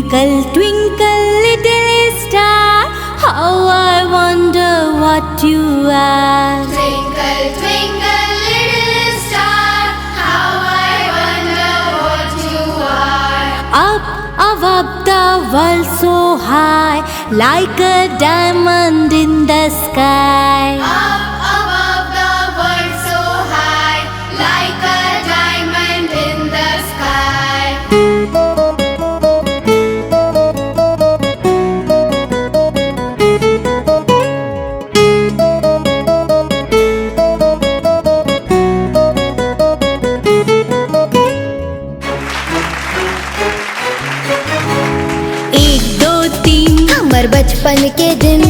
Twinkle, twinkle, little star, how I wonder what you are. Twinkle, twinkle, little star, how I wonder what you are. Up above the world so high, like a diamond in the sky. Up above the world so high, like a diamond in the sky. एक दो तीन हमर बचपन के दिन